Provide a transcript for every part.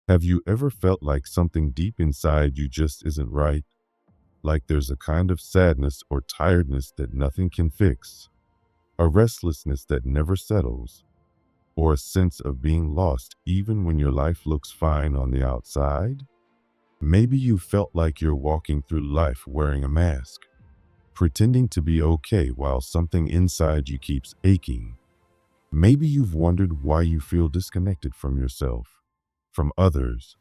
Have you ever felt like something deep inside you just isn't right? Like there's a kind of sadness or tiredness that nothing can fix, a restlessness that never settles, or a sense of being lost even when your life looks fine on the outside? Maybe you felt like you're walking through life wearing a mask, pretending to be okay while something inside you keeps aching. Maybe you've wondered why you feel disconnected from yourself, from others,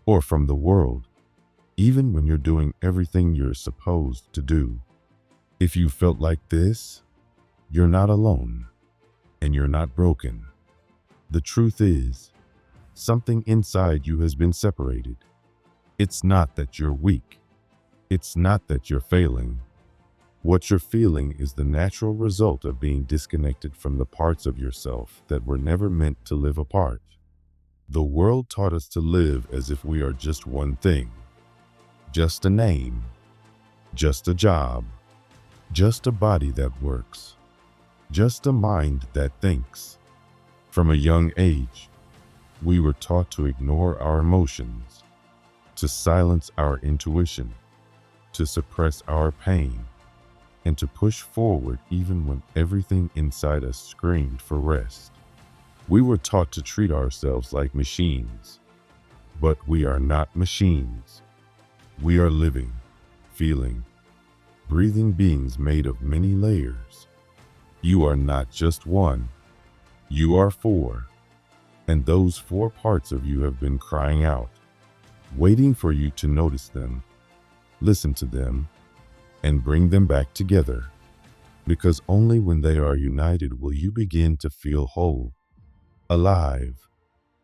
or from the world, even when you're doing everything you're supposed to do. If you felt like this, you're not alone, and you're not broken. The truth is, something inside you has been separated. It's not that you're weak. It's not that you're failing. What you're feeling is the natural result of being disconnected from the parts of yourself that were never meant to live apart. The world taught us to live as if we are just one thing, just a name, just a job, just a body that works, just a mind that thinks. From a young age, we were taught to ignore our emotions, to silence our intuition, to suppress our pain, and to push forward even when everything inside us screamed for rest. We were taught to treat ourselves like machines, but we are not machines. We are living, feeling, breathing beings made of many layers. You are not just one, you are four, and those four parts of you have been crying out, waiting for you to notice them, listen to them, and bring them back together. Because only when they are united will you begin to feel whole, alive,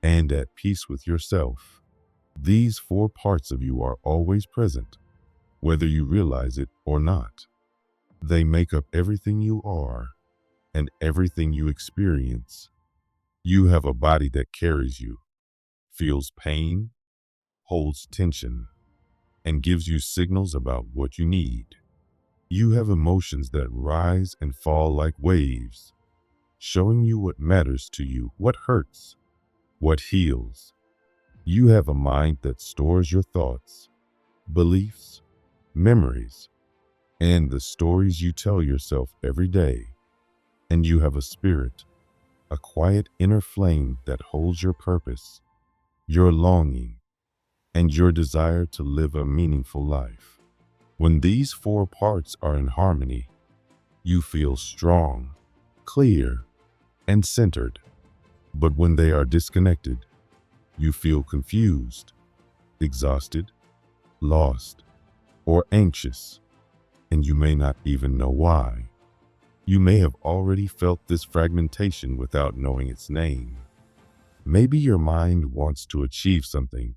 and at peace with yourself. These four parts of you are always present, whether you realize it or not. They make up everything you are and everything you experience. You have a body that carries you, feels pain, holds tension, and gives you signals about what you need. You have emotions that rise and fall like waves, showing you what matters to you, what hurts, what heals. You have a mind that stores your thoughts, beliefs, memories, and the stories you tell yourself every day. And you have a spirit, a quiet inner flame that holds your purpose, your longing, and your desire to live a meaningful life. When these four parts are in harmony, you feel strong, clear, and centered. But when they are disconnected, you feel confused, exhausted, lost, or anxious, and you may not even know why. You may have already felt this fragmentation without knowing its name. Maybe your mind wants to achieve something,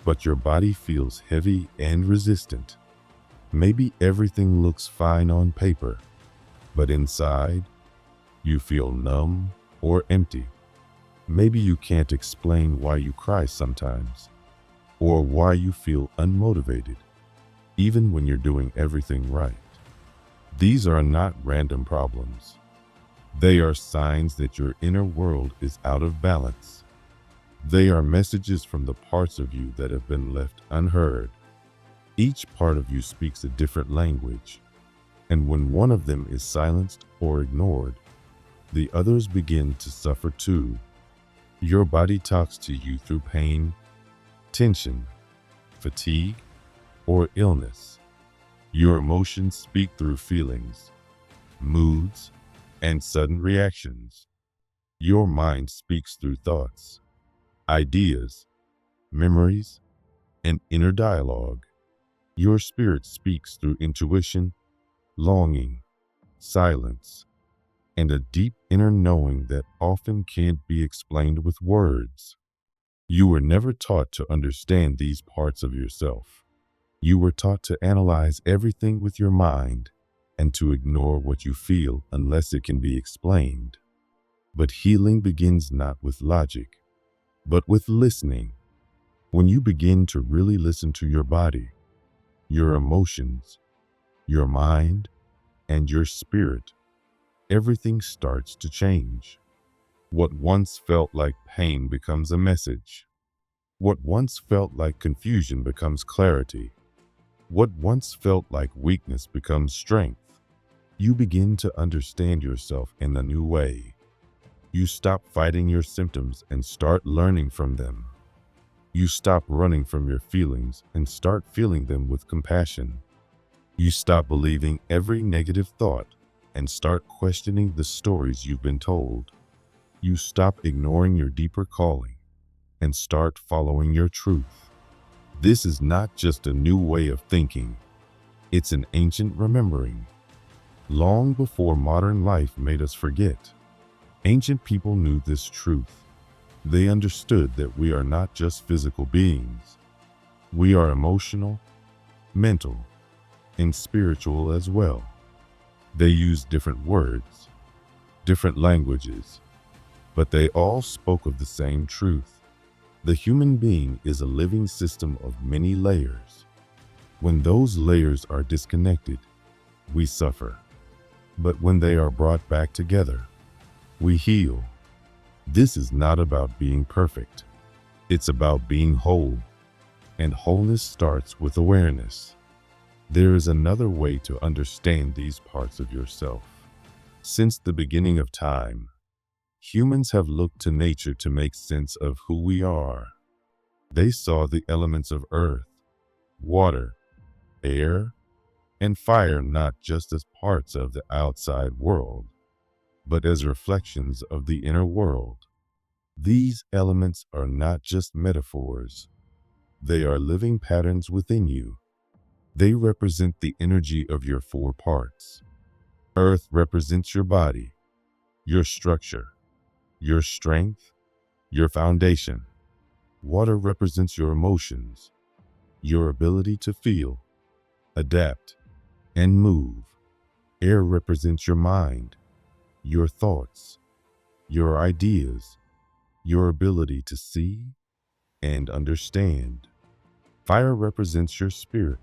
but your body feels heavy and resistant. Maybe everything looks fine on paper, but inside, you feel numb or empty. Maybe you can't explain why you cry sometimes, or why you feel unmotivated, even when you're doing everything right. These are not random problems. They are signs that your inner world is out of balance. They are messages from the parts of you that have been left unheard. Each part of you speaks a different language, and when one of them is silenced or ignored, the others begin to suffer too. Your body talks to you through pain, tension, fatigue, or illness. Your emotions speak through feelings, moods, and sudden reactions. Your mind speaks through thoughts, ideas, memories, and inner dialogue. Your spirit speaks through intuition, longing, silence, and a deep inner knowing that often can't be explained with words. You were never taught to understand these parts of yourself. You were taught to analyze everything with your mind and to ignore what you feel unless it can be explained. But healing begins not with logic, but with listening. When you begin to really listen to your body, your emotions, your mind, and your spirit, everything starts to change. What once felt like pain becomes a message. What once felt like confusion becomes clarity. What once felt like weakness becomes strength. You begin to understand yourself in a new way. You stop fighting your symptoms and start learning from them. You stop running from your feelings and start feeling them with compassion. You stop believing every negative thought and start questioning the stories you've been told. You stop ignoring your deeper calling and start following your truth. This is not just a new way of thinking, it's an ancient remembering. Long before modern life made us forget, ancient people knew this truth. They understood that we are not just physical beings. We are emotional, mental, and spiritual as well. They used different words, different languages, but they all spoke of the same truth. The human being is a living system of many layers. When those layers are disconnected, we suffer. But when they are brought back together, we heal. This is not about being perfect. It's about being whole. And wholeness starts with awareness. There is another way to understand these parts of yourself. Since the beginning of time, humans have looked to nature to make sense of who we are. They saw the elements of earth, water, air, and fire not just as parts of the outside world, but as reflections of the inner world. These elements are not just metaphors. They are living patterns within you. They represent the energy of your four parts. Earth represents your body, your structure, your strength, your foundation. Water represents your emotions, your ability to feel, adapt, and move. Air represents your mind, your thoughts, your ideas, your ability to see and understand. Fire represents your spirit,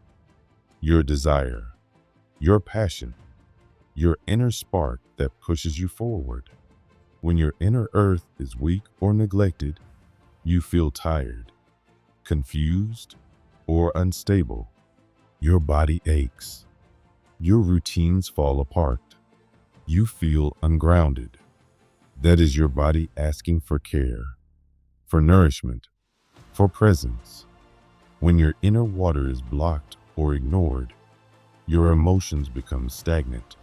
your desire, your passion, your inner spark that pushes you forward. When your inner earth is weak or neglected, you feel tired, confused, or unstable. Your body aches. Your routines fall apart. You feel ungrounded. That is your body asking for care, for nourishment, for presence. When your inner water is blocked or ignored, your emotions become stagnant.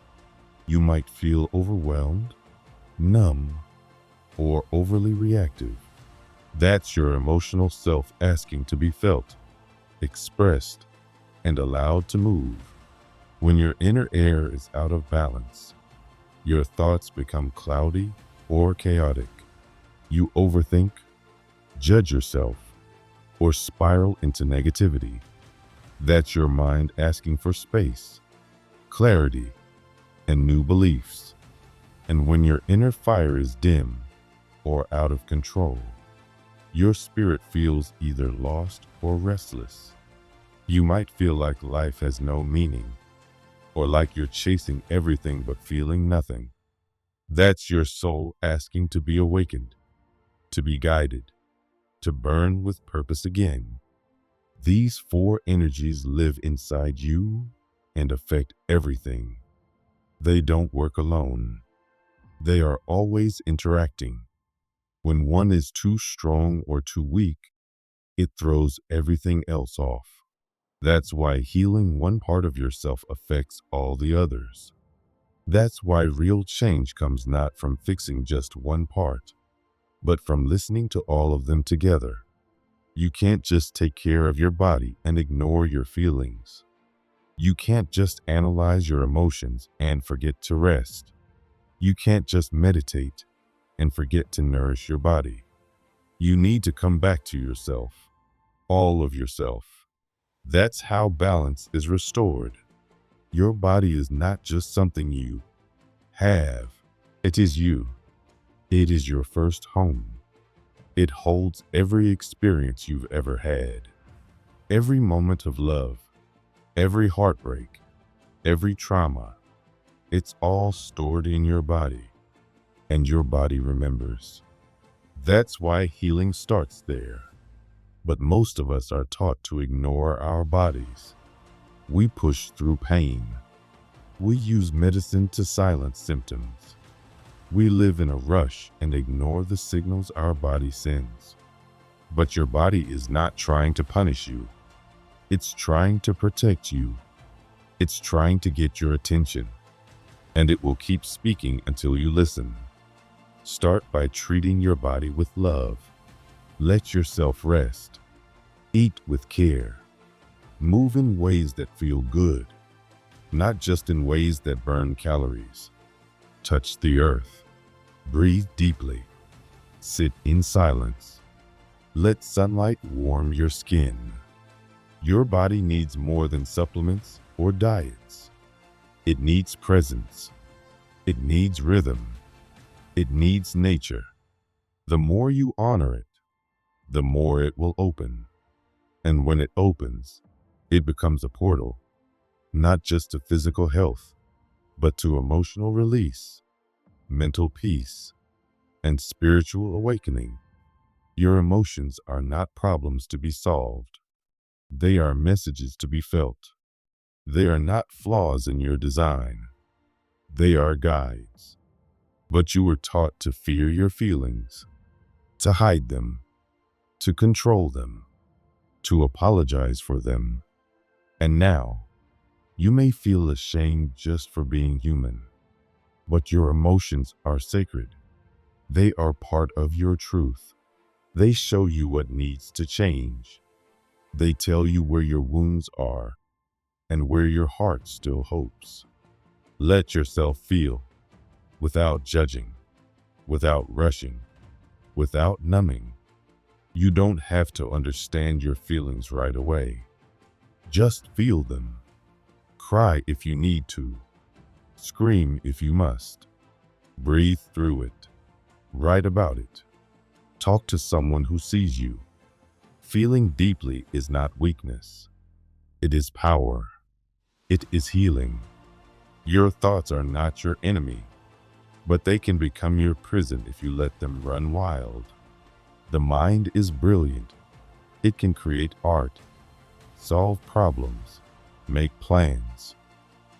You might feel overwhelmed, numb, or overly reactive. That's your emotional self asking to be felt, expressed, and allowed to move. When your inner air is out of balance, your thoughts become cloudy or chaotic. You overthink, judge yourself, or spiral into negativity. That's your mind asking for space, clarity, and new beliefs. And when your inner fire is dim or out of control, your spirit feels either lost or restless. You might feel like life has no meaning, or like you're chasing everything but feeling nothing. That's your soul asking to be awakened, to be guided, to burn with purpose again. These four energies live inside you and affect everything. They don't work alone. They are always interacting. When one is too strong or too weak, it throws everything else off. That's why healing one part of yourself affects all the others. That's why real change comes not from fixing just one part, but from listening to all of them together. You can't just take care of your body and ignore your feelings. You can't just analyze your emotions and forget to rest. You can't just meditate and forget to nourish your body. You need to come back to yourself, all of yourself. That's how balance is restored. Your body is not just something you have. It is you. It is your first home. It holds every experience you've ever had. Every moment of love, every heartbreak, every trauma. It's all stored in your body, and your body remembers. That's why healing starts there. But most of us are taught to ignore our bodies. We push through pain. We use medicine to silence symptoms. We live in a rush and ignore the signals our body sends. But your body is not trying to punish you. It's trying to protect you. It's trying to get your attention. And it will keep speaking until you listen. Start by treating your body with love. Let yourself rest. Eat with care. Move in ways that feel good, not just in ways that burn calories. Touch the earth. Breathe deeply. Sit in silence. Let sunlight warm your skin. Your body needs more than supplements or diets. It needs presence. It needs rhythm. It needs nature. The more you honor it, the more it will open. And when it opens, it becomes a portal, not just to physical health, but to emotional release, mental peace, and spiritual awakening. Your emotions are not problems to be solved. They are messages to be felt. They are not flaws in your design. They are guides. But you were taught to fear your feelings, to hide them, to control them, to apologize for them. And now, you may feel ashamed just for being human. But your emotions are sacred. They are part of your truth. They show you what needs to change. They tell you where your wounds are and where your heart still hopes. Let yourself feel, without judging, without rushing, without numbing. You don't have to understand your feelings right away. Just feel them. Cry if you need to. Scream if you must. Breathe through it. Write about it. Talk to someone who sees you. Feeling deeply is not weakness. It is power. It is healing. Your thoughts are not your enemy, but they can become your prison if you let them run wild. The mind is brilliant. It can create art, solve problems, make plans,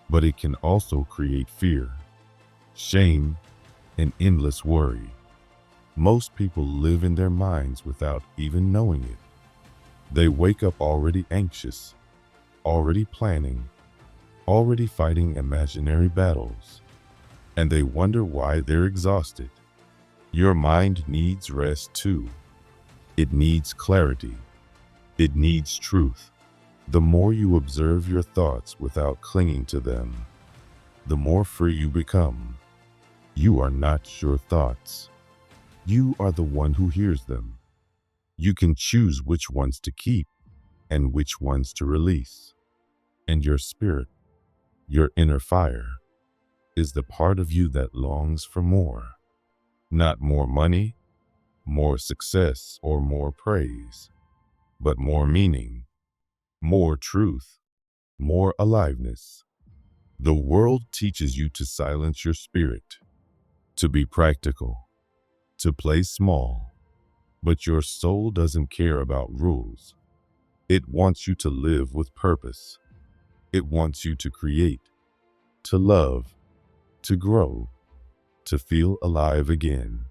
but it can also create fear, shame, and endless worry. Most people live in their minds without even knowing it. They wake up already anxious, already planning, already fighting imaginary battles, and they wonder why they're exhausted. Your mind needs rest too. It needs clarity. It needs truth. The more you observe your thoughts without clinging to them, the more free you become. You are not your thoughts. You are the one who hears them. You can choose which ones to keep and which ones to release. And your spirit, your inner fire, is the part of you that longs for more. Not more money, more success, or more praise, but more meaning, more truth, more aliveness. The world teaches you to silence your spirit, to be practical, to play small, but your soul doesn't care about rules. It wants you to live with purpose. It wants you to create, to love, to grow, to feel alive again.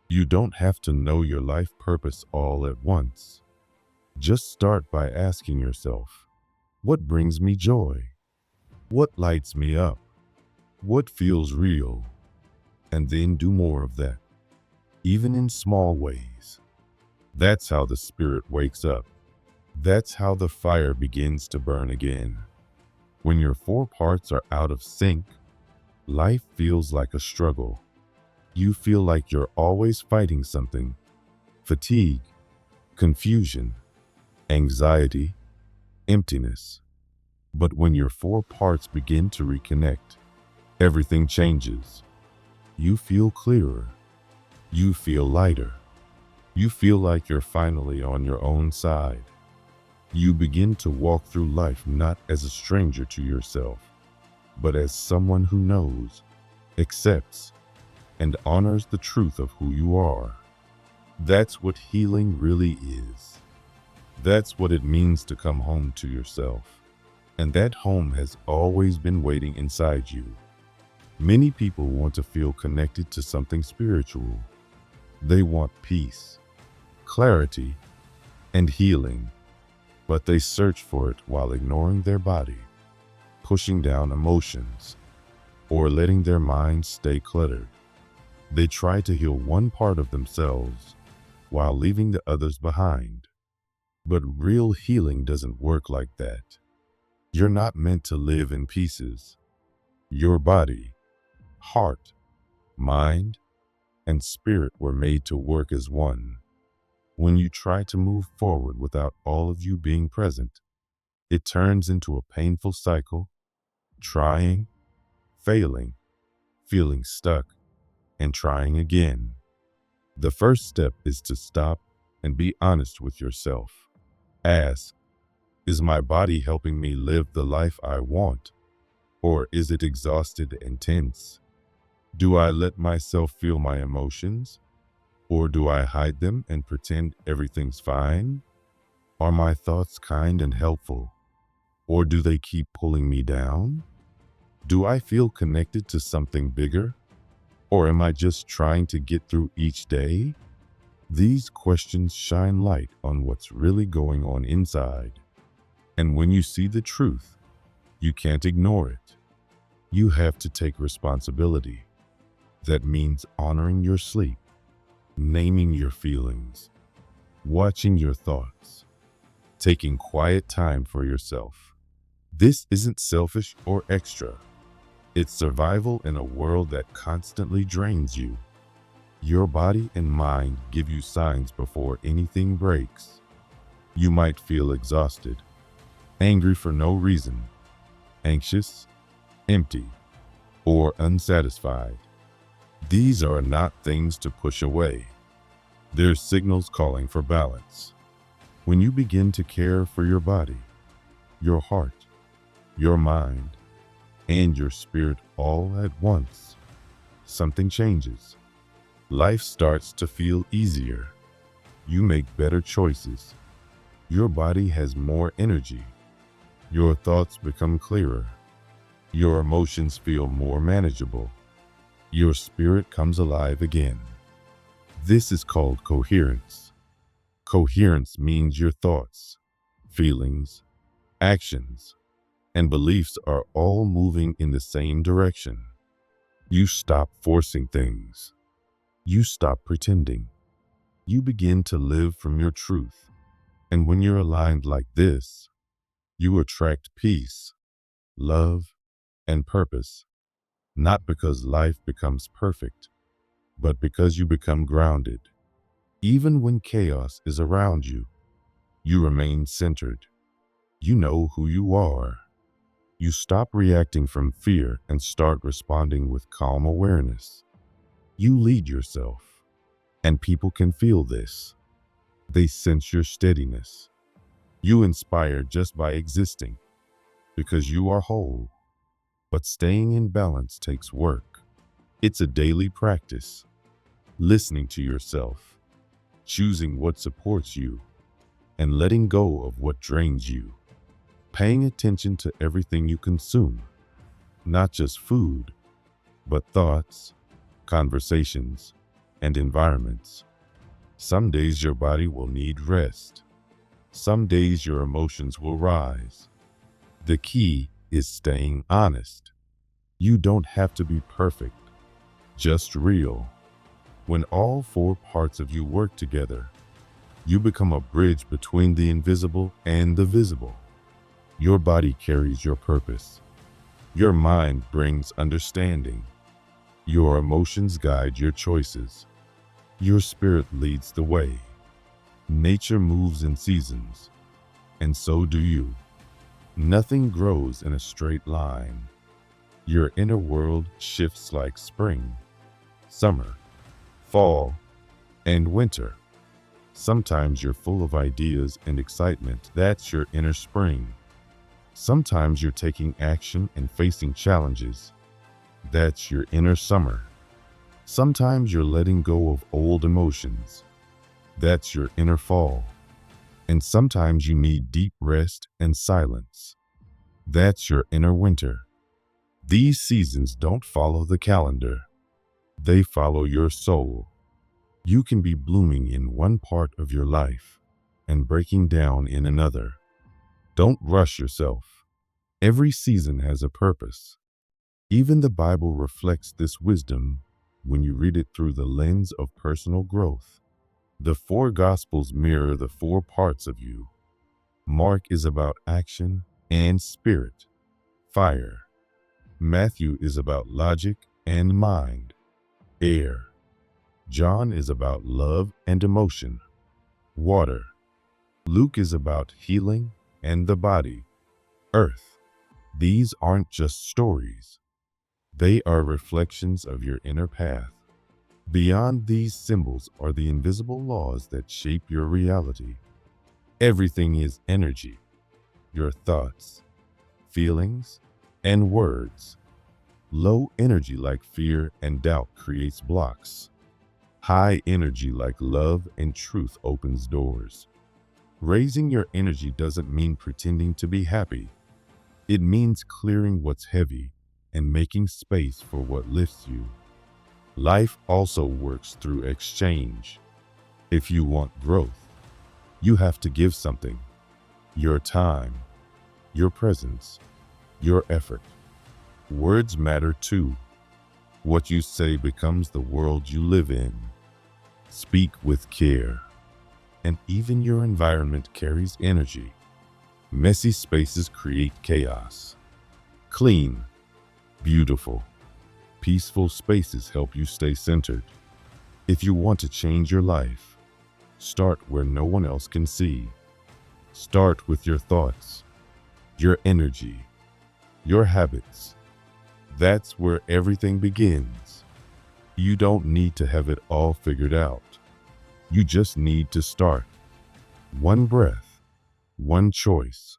You don't have to know your life purpose all at once. Just start by asking yourself, what brings me joy? What lights me up? What feels real? And then do more of that, even in small ways. That's how the spirit wakes up. That's how the fire begins to burn again. When your four parts are out of sync, life feels like a struggle. You feel like you're always fighting something: fatigue, confusion, anxiety, emptiness. But when your four parts begin to reconnect, everything changes. You feel clearer. You feel lighter. You feel like you're finally on your own side. You begin to walk through life not as a stranger to yourself, but as someone who knows, accepts, and honors the truth of who you are. That's what healing really is. That's what it means to come home to yourself. And that home has always been waiting inside you. Many people want to feel connected to something spiritual. They want peace, clarity, and healing, but they search for it while ignoring their body, pushing down emotions, or letting their minds stay cluttered. They try to heal one part of themselves while leaving the others behind. But real healing doesn't work like that. You're not meant to live in pieces. Your body, heart, mind, and spirit were made to work as one. When you try to move forward without all of you being present, it turns into a painful cycle, trying, failing, feeling stuck, and trying again. The first step is to stop and be honest with yourself. Ask, is my body helping me live the life I want, or is it exhausted and tense? Do I let myself feel my emotions, or do I hide them and pretend everything's fine? Are my thoughts kind and helpful, or do they keep pulling me down? Do I feel connected to something bigger, or am I just trying to get through each day? These questions shine light on what's really going on inside. And when you see the truth, you can't ignore it. You have to take responsibility. That means honoring your sleep, naming your feelings, watching your thoughts, taking quiet time for yourself. This isn't selfish or extra. It's survival in a world that constantly drains you. Your body and mind give you signs before anything breaks. You might feel exhausted, angry for no reason, anxious, empty, or unsatisfied. These are not things to push away. They're signals calling for balance. When you begin to care for your body, your heart, your mind, and your spirit all at once, something changes. Life starts to feel easier. You make better choices. Your body has more energy. Your thoughts become clearer. Your emotions feel more manageable. Your spirit comes alive again. This is called coherence. Coherence means your thoughts, feelings, actions, and beliefs are all moving in the same direction. You stop forcing things. You stop pretending. You begin to live from your truth. And when you're aligned like this, you attract peace, love, and purpose, not because life becomes perfect, but because you become grounded. Even when chaos is around you, you remain centered. You know who you are. You stop reacting from fear and start responding with calm awareness. You lead yourself, and people can feel this. They sense your steadiness. You inspire just by existing, because you are whole. But staying in balance takes work. It's a daily practice. Listening to yourself, choosing what supports you, and letting go of what drains you. Paying attention to everything you consume, not just food, but thoughts, conversations, and environments. Some days your body will need rest. Some days your emotions will rise. The key is staying honest. You don't have to be perfect, just real. When all four parts of you work together, you become a bridge between the invisible and the visible. Your body carries your purpose. Your mind brings understanding. Your emotions guide your choices. Your spirit leads the way. Nature moves in seasons, and so do you. Nothing grows in a straight line. Your inner world shifts like spring, summer, fall, and winter. Sometimes you're full of ideas and excitement. That's your inner spring. Sometimes you're taking action and facing challenges. That's your inner summer. Sometimes you're letting go of old emotions. That's your inner fall. And sometimes you need deep rest and silence. That's your inner winter. These seasons don't follow the calendar. They follow your soul. You can be blooming in one part of your life and breaking down in another. Don't rush yourself. Every season has a purpose. Even the Bible reflects this wisdom when you read it through the lens of personal growth. The four Gospels mirror the four parts of you. Mark is about action and spirit, fire. Matthew is about logic and mind, air. John is about love and emotion, water. Luke is about healing and the body, earth. These aren't just stories. They are reflections of your inner path. Beyond these symbols are the invisible laws that shape your reality. Everything is energy. Your thoughts, feelings, and words. Low energy like fear and doubt creates blocks. High energy like love and truth opens doors. Raising your energy doesn't mean pretending to be happy. It means clearing what's heavy and making space for what lifts you. Life also works through exchange. If you want growth, you have to give something. Your time, your presence, your effort. Words matter too. What you say becomes the world you live in. Speak with care. And even your environment carries energy. Messy spaces create chaos. Clean, beautiful, peaceful spaces help you stay centered. If you want to change your life, start where no one else can see. Start with your thoughts, your energy, your habits. That's where everything begins. You don't need to have it all figured out. You just need to start. One breath, one choice,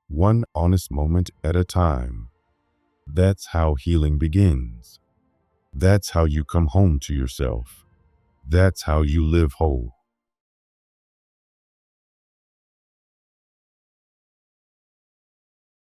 one honest moment at a time. That's how healing begins. That's how you come home to yourself. That's how you live whole.